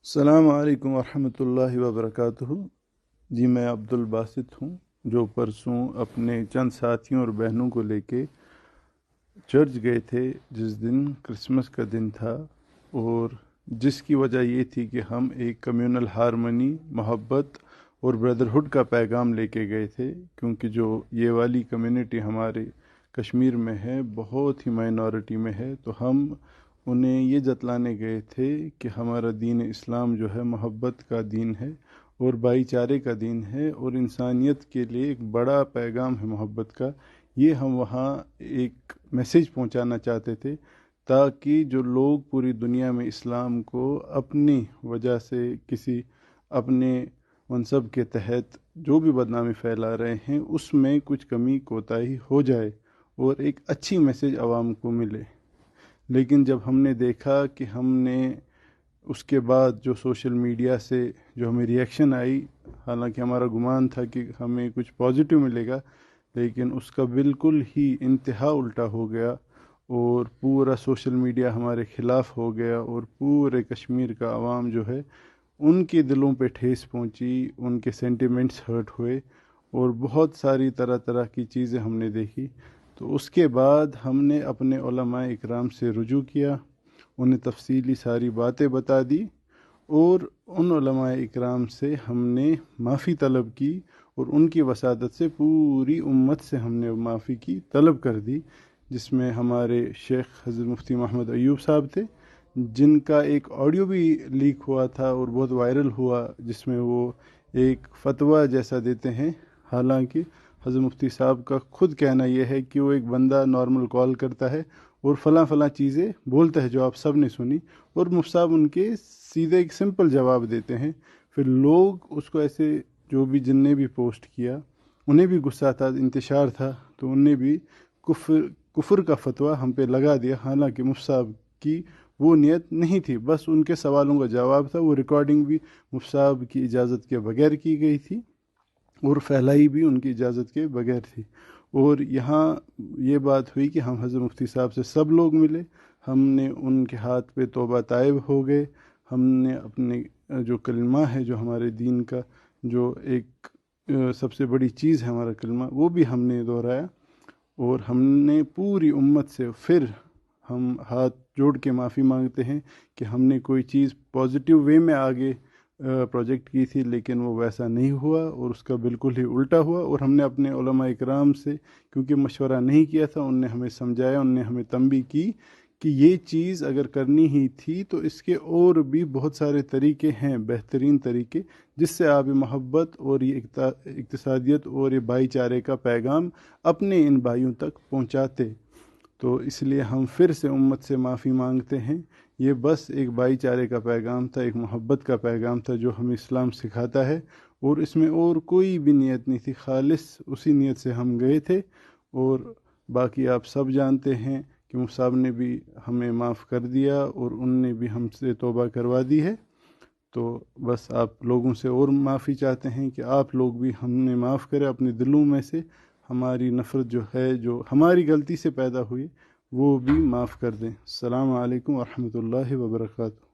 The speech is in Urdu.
السلام علیکم ورحمۃ اللہ وبرکاتہ۔ جی میں عبدالباسط ہوں، جو پرسوں اپنے چند ساتھیوں اور بہنوں کو لے کے چرچ گئے تھے، جس دن کرسمس کا دن تھا، اور جس کی وجہ یہ تھی کہ ہم ایک کمیونل ہارمنی، محبت اور بردرہڈ کا پیغام لے کے گئے تھے، کیونکہ جو یہ والی کمیونٹی ہمارے کشمیر میں ہے بہت ہی مائنورٹی میں ہے، تو ہم انہیں یہ جتلانے گئے تھے کہ ہمارا دین اسلام جو ہے محبت کا دین ہے اور بھائی چارے کا دین ہے، اور انسانیت کے لیے ایک بڑا پیغام ہے محبت کا۔ یہ ہم وہاں ایک میسیج پہنچانا چاہتے تھے، تاکہ جو لوگ پوری دنیا میں اسلام کو اپنی وجہ سے کسی اپنے منصب کے تحت جو بھی بدنامی پھیلا رہے ہیں، اس میں کچھ کمی کوتاہی ہو جائے اور ایک اچھی میسیج عوام کو ملے۔ لیکن جب ہم نے دیکھا کہ ہم نے اس کے بعد جو سوشل میڈیا سے جو ہمیں ریئیکشن آئی، حالانکہ ہمارا گمان تھا کہ ہمیں کچھ پازیٹیو ملے گا، لیکن اس کا بالکل ہی انتہا الٹا ہو گیا، اور پورا سوشل میڈیا ہمارے خلاف ہو گیا، اور پورے کشمیر کا عوام جو ہے ان کے دلوں پہ ٹھیس پہنچی، ان کے سینٹیمنٹس ہرٹ ہوئے، اور بہت ساری طرح طرح کی چیزیں ہم نے دیکھی۔ تو اس کے بعد ہم نے اپنے علماء اکرام سے رجوع کیا، انہیں تفصیلی ساری باتیں بتا دی، اور ان علماء اکرام سے ہم نے معافی طلب کی، اور ان کی وساطت سے پوری امت سے ہم نے معافی کی طلب کر دی، جس میں ہمارے شیخ حضرت مفتی محمد ایوب صاحب تھے، جن کا ایک آڈیو بھی لیک ہوا تھا اور بہت وائرل ہوا، جس میں وہ ایک فتویٰ جیسا دیتے ہیں۔ حالانکہ حضرت مفتی صاحب کا خود کہنا یہ ہے کہ وہ ایک بندہ نارمل کال کرتا ہے اور فلاں فلاں چیزیں بولتا ہے جو آپ سب نے سنی، اور مفتی صاحب ان کے سیدھے ایک سمپل جواب دیتے ہیں۔ پھر لوگ اس کو ایسے، جو بھی جن نے بھی پوسٹ کیا انہیں بھی غصہ تھا، انتشار تھا، تو انہیں بھی کفر کا فتویٰ ہم پہ لگا دیا، حالانکہ مفتی صاحب کی وہ نیت نہیں تھی، بس ان کے سوالوں کا جواب تھا۔ وہ ریکارڈنگ بھی مفتی صاحب کی اجازت کے بغیر کی گئی تھی، اور پھیلائی بھی ان کی اجازت کے بغیر تھی۔ اور یہاں یہ بات ہوئی کہ ہم حضرت مفتی صاحب سے سب لوگ ملے، ہم نے ان کے ہاتھ پہ توبہ طائب ہو گئے، ہم نے اپنے جو کلمہ ہے، جو ہمارے دین کا جو ایک سب سے بڑی چیز ہے ہمارا کلمہ، وہ بھی ہم نے دہرایا، اور ہم نے پوری امت سے پھر ہم ہاتھ جوڑ کے معافی مانگتے ہیں کہ ہم نے کوئی چیز پازیٹیو وے میں آگے پروجیکٹ کی تھی، لیکن وہ ویسا نہیں ہوا، اور اس کا بالکل ہی الٹا ہوا۔ اور ہم نے اپنے علماء اکرام سے کیونکہ مشورہ نہیں کیا تھا، ان نے ہمیں سمجھایا، ان نے ہمیں تنبیہ کی کہ یہ چیز اگر کرنی ہی تھی تو اس کے اور بھی بہت سارے طریقے ہیں، بہترین طریقے، جس سے آپ محبت اور یہ اقتصادیت اور یہ بھائی چارے کا پیغام اپنے ان بھائیوں تک پہنچاتے۔ تو اس لیے ہم پھر سے امت سے معافی مانگتے ہیں۔ یہ بس ایک بھائی چارے کا پیغام تھا، ایک محبت کا پیغام تھا، جو ہمیں اسلام سکھاتا ہے، اور اس میں اور کوئی بھی نیت نہیں تھی، خالص اسی نیت سے ہم گئے تھے۔ اور باقی آپ سب جانتے ہیں کہ مفتی صاحب نے بھی ہمیں معاف کر دیا، اور ان نے بھی ہم سے توبہ کروا دی ہے۔ تو بس آپ لوگوں سے اور معافی چاہتے ہیں کہ آپ لوگ بھی ہم نے معاف کرے، اپنے دلوں میں سے ہماری نفرت جو ہے، جو ہماری غلطی سے پیدا ہوئی، وہ بھی معاف کر دیں۔ السلام علیکم ورحمۃ اللہ وبرکاتہ۔